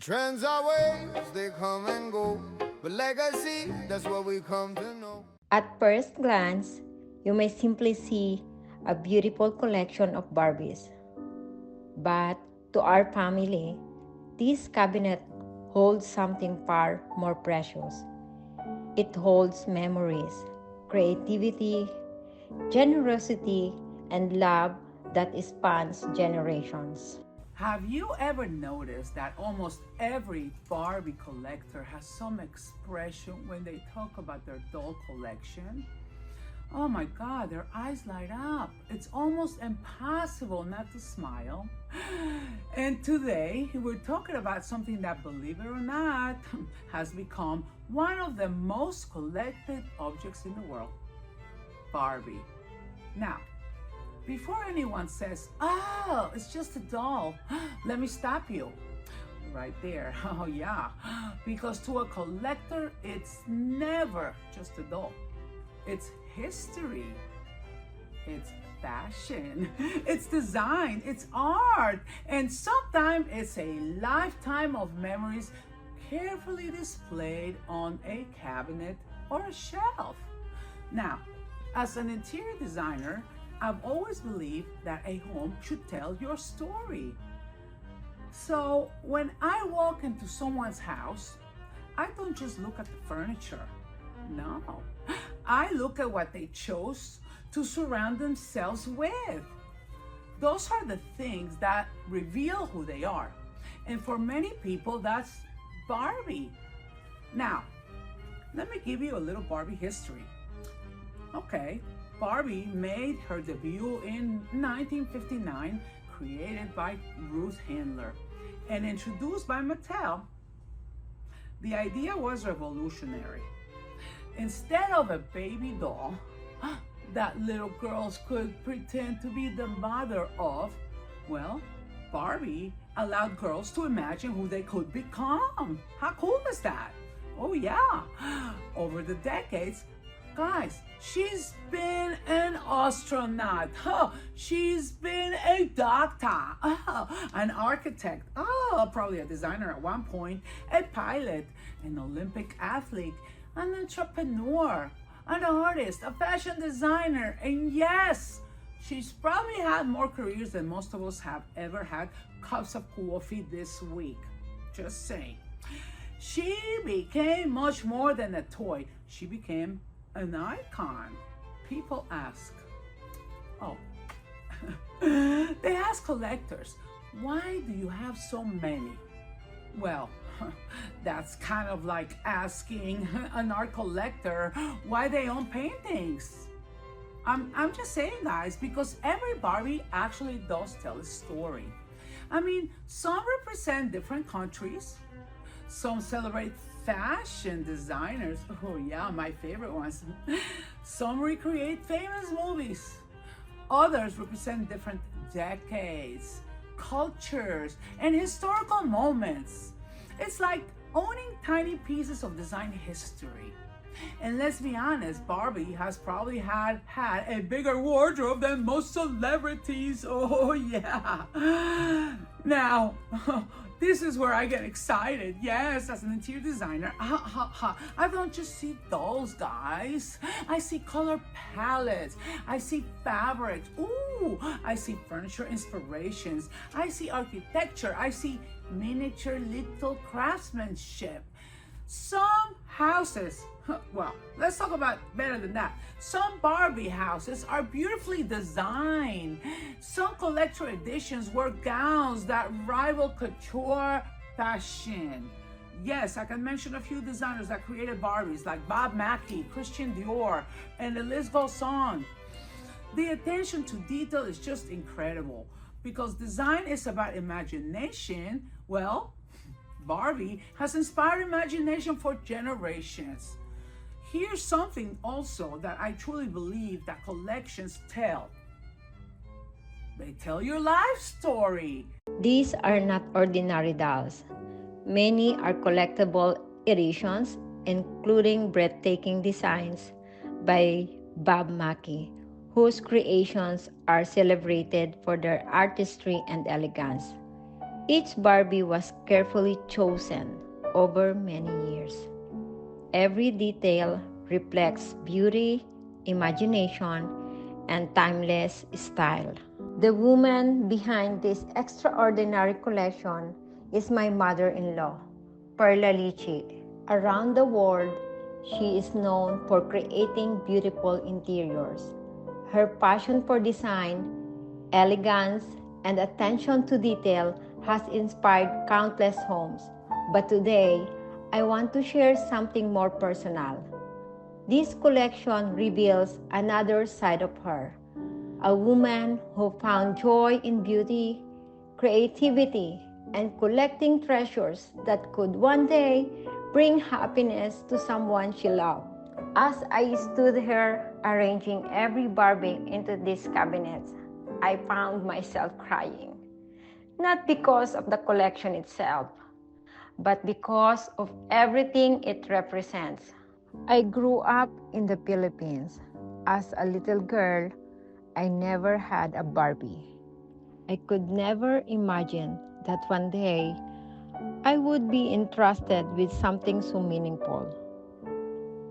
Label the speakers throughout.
Speaker 1: Trends are waves, they come and go, but legacy, that's what we come to know.
Speaker 2: At first glance, you may simply see a beautiful collection of Barbies. But to our family, this cabinet holds something far more precious. It holds memories, creativity, generosity, and love that spans generations.
Speaker 3: Have you ever noticed that almost every Barbie collector has some expression when they talk about their doll collection? Oh my God, their eyes light up. It's almost impossible not to smile. And today, we're talking about something that, believe it or not, has become one of the most collected objects in the world, Barbie. Now, before anyone says, oh, it's just a doll, let me stop you. Right there. Oh, yeah. Because to a collector, it's never just a doll. It's history. It's fashion. It's design. It's art. And sometimes it's a lifetime of memories carefully displayed on a cabinet or a shelf. Now, as an interior designer, I've always believed that a home should tell your story. So when I walk into someone's house, I don't just look at the furniture. No, I look at what they chose to surround themselves with. Those are the things that reveal who they are. And for many people, that's Barbie. Now, let me give you a little Barbie history. Okay, Barbie made her debut in 1959, created by Ruth Handler and introduced by Mattel. The idea was revolutionary. Instead of a baby doll that little girls could pretend to be the mother of, well, Barbie allowed girls to imagine who they could become. How cool is that? Oh yeah. Over the decades, guys, she's been an astronaut. She's been a doctor, an architect, probably a designer at one point, a pilot, an Olympic athlete, an entrepreneur, an artist, a fashion designer, and yes, she's probably had more careers than most of us have ever had cups of coffee this week. Just saying. She became much more than a toy. She became an icon. People ask, oh, they ask collectors, why do you have so many? Well, that's kind of like asking an art collector why they own paintings. I'm just saying, guys, because every Barbie actually does tell a story. I mean, some represent different countries. Some celebrate fashion designers. Oh yeah, my favorite ones. Some recreate famous movies. Others represent different decades, cultures, and historical moments. It's like owning tiny pieces of design history. And let's be honest, Barbie has probably had a bigger wardrobe than most celebrities. Oh yeah. Now, this is where I get excited. Yes, as an interior designer, I don't just see dolls, guys. I see color palettes. I see fabrics. Ooh, I see furniture inspirations. I see architecture. I see miniature little craftsmanship. Some houses, well, let's talk about better than that. Some Barbie houses are beautifully designed. Some collector editions wear gowns that rival couture fashion. Yes, I can mention a few designers that created Barbies like Bob Mackie, Christian Dior, and the list goes on. The attention to detail is just incredible because design is about imagination. Well, Barbie has inspired imagination for generations. Here's something also that I truly believe that collections tell. They tell your life story.
Speaker 2: These are not ordinary dolls. Many are collectible editions, including breathtaking designs by Bob Mackie, whose creations are celebrated for their artistry and elegance. Each Barbie was carefully chosen over many years. Every detail reflects beauty, imagination, and timeless style. The woman behind this extraordinary collection is my mother-in-law, Perla Lichi. Around the world, she is known for creating beautiful interiors. Her passion for design, elegance, and attention to detail has inspired countless homes. But today, I want to share something more personal. This collection reveals another side of her, a woman who found joy in beauty, creativity, and collecting treasures that could one day bring happiness to someone she loved. As I stood here arranging every Barbie into these cabinets, I found myself crying. Not because of the collection itself, but because of everything it represents. I grew up in the Philippines. As a little girl, I never had a Barbie. I could never imagine that one day I would be entrusted with something so meaningful.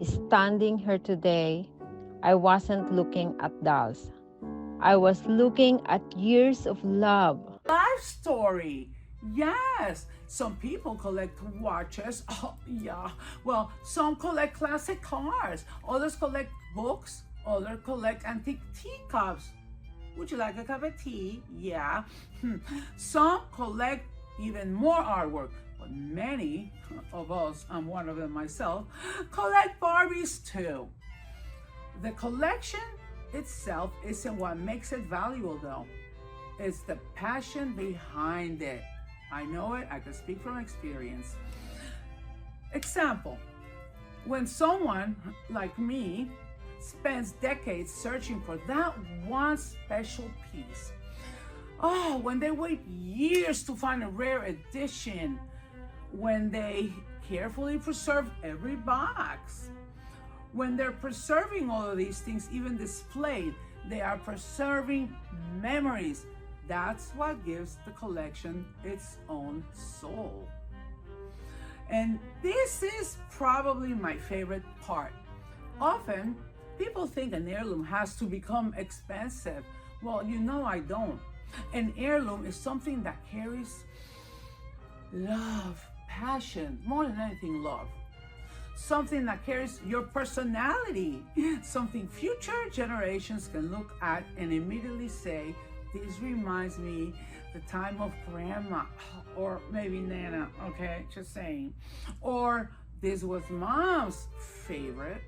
Speaker 2: Standing here today, I wasn't looking at dolls. I was looking at years of love.
Speaker 3: Life story. Yes, some people collect watches. Oh, yeah. Well, some collect classic cars. Others collect books. Others collect antique teacups. Would you like a cup of tea? Yeah. Some collect even more artwork. But many of us, I'm one of them myself, collect Barbies too. The collection itself isn't what makes it valuable though. It's the passion behind it. I know it, I can speak from experience. Example, when someone like me spends decades searching for that one special piece, when they wait years to find a rare edition, when they carefully preserve every box, when they're preserving all of these things, even displayed, they are preserving memories. That's what gives the collection its own soul. And this is probably my favorite part. Often, people think an heirloom has to become expensive. Well, you know I don't. An heirloom is something that carries love, passion, more than anything, love. Something that carries your personality. Something future generations can look at and immediately say, this reminds me the time of grandma, or maybe Nana, okay, just saying. Or this was mom's favorite.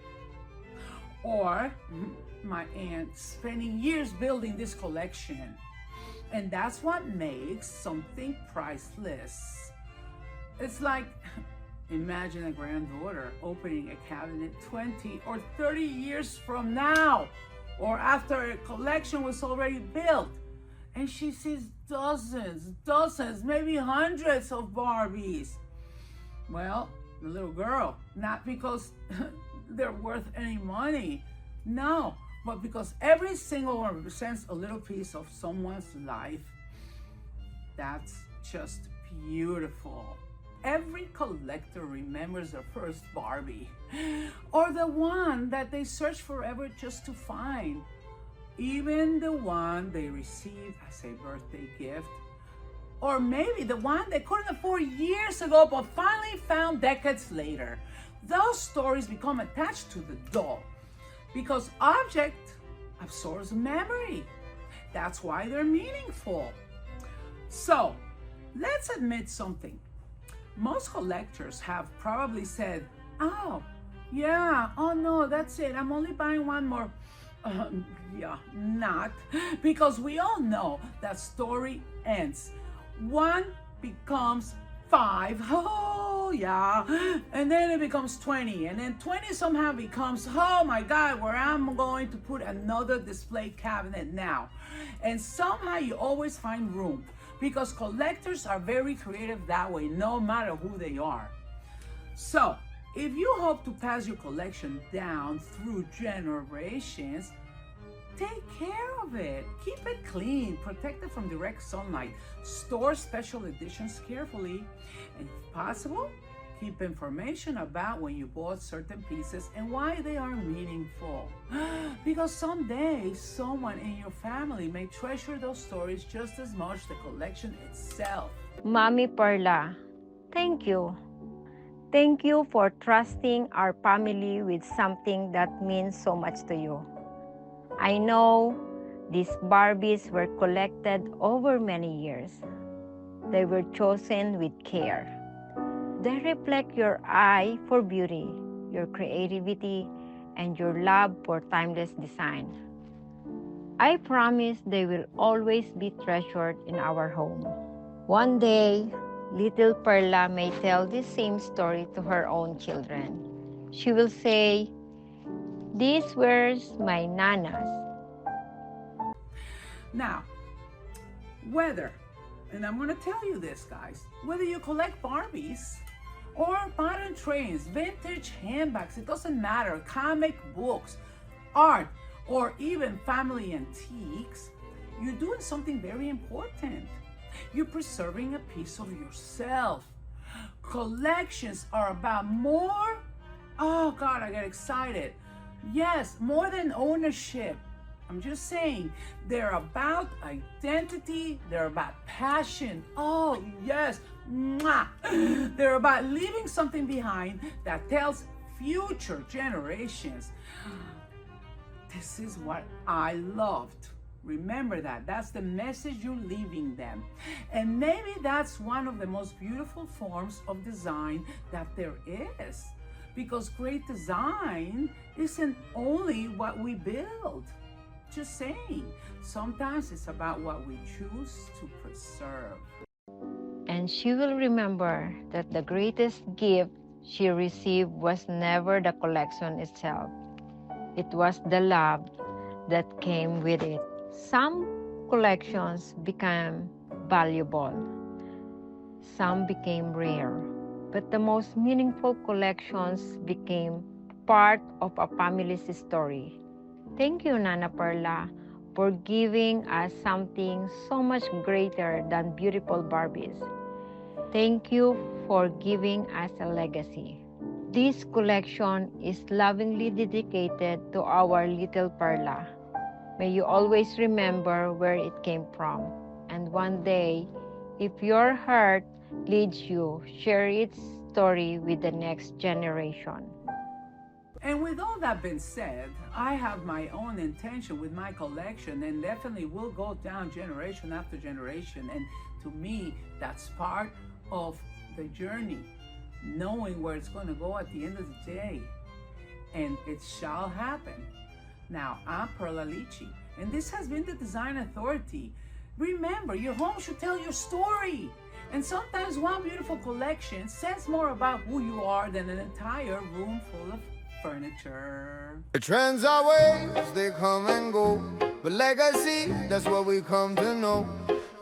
Speaker 3: Or my aunt spending years building this collection. And that's what makes something priceless. It's like, imagine a granddaughter opening a cabinet 20 or 30 years from now, or after a collection was already built, and she sees dozens, maybe hundreds of Barbies. Well, the little girl, not because they're worth any money, no, but because every single one represents a little piece of someone's life. That's just beautiful. Every collector remembers their first Barbie, or the one that they searched forever just to find, even the one they received as a birthday gift, or maybe the one they couldn't afford years ago but finally found decades later. Those stories become attached to the doll because object absorbs memory. That's why they're meaningful. So let's admit something. Most collectors have probably said, oh no, that's it, I'm only buying one more. Not, because we all know that story ends. One becomes 5, oh yeah, and then it becomes 20, and then 20 somehow becomes, oh my God, where I'm going to put another display cabinet now. And somehow you always find room, because collectors are very creative that way, no matter who they are. So, if you hope to pass your collection down through generations, take care of it. Keep it clean, protect it from direct sunlight. Store special editions carefully, and if possible, keep information about when you bought certain pieces and why they are meaningful. Because someday, someone in your family may treasure those stories just as much the collection itself.
Speaker 2: Mommy Perla, thank you. Thank you for trusting our family with something that means so much to you. I know these Barbies were collected over many years. They were chosen with care. They reflect your eye for beauty, your creativity, and your love for timeless design. I promise they will always be treasured in our home. One day, little Perla may tell this same story to her own children. She will say, "These were my nanas."
Speaker 3: Now, whether, and I'm gonna tell you this, guys, whether you collect Barbies or modern trains, vintage handbags, it doesn't matter, comic books, art, or even family antiques, you're doing something very important. You're preserving a piece of yourself. Collections are about more, oh God, I get excited. Yes, more than ownership. I'm just saying, they're about identity, they're about passion. Oh, yes, mwah. They're about leaving something behind that tells future generations, this is what I loved. Remember that. That's the message you're leaving them. And maybe that's one of the most beautiful forms of design that there is. Because great design isn't only what we build. Just saying, sometimes it's about what we choose to preserve.
Speaker 2: And she will remember that the greatest gift she received was never the collection itself. It was the love that came with it. Some collections became valuable. Some became rare. But the most meaningful collections became part of a family's story. Thank you, Nana Perla, for giving us something so much greater than beautiful Barbies. Thank you for giving us a legacy. This collection is lovingly dedicated to our little Perla. May you always remember where it came from. And one day, if your heart leads you, share its story with the next generation.
Speaker 3: And with all that being said, I have my own intention with my collection and definitely will go down generation after generation. And to me, that's part of the journey, knowing where it's going to go at the end of the day. And it shall happen. Now, I'm Perla Lichi, and this has been the Design Authority. Remember, your home should tell your story. And sometimes one beautiful collection says more about who you are than an entire room full of furniture.
Speaker 1: The trends are waves, they come and go, but legacy, that's what we come to know.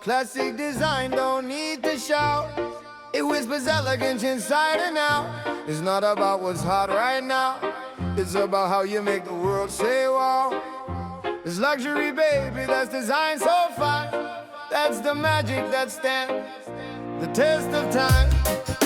Speaker 1: Classic design don't need to shout, it whispers elegance inside and out. It's not about what's hot right now, it's about how you make the world say wow. It's luxury, baby, that's designed so fine. That's the magic that stands the test of time.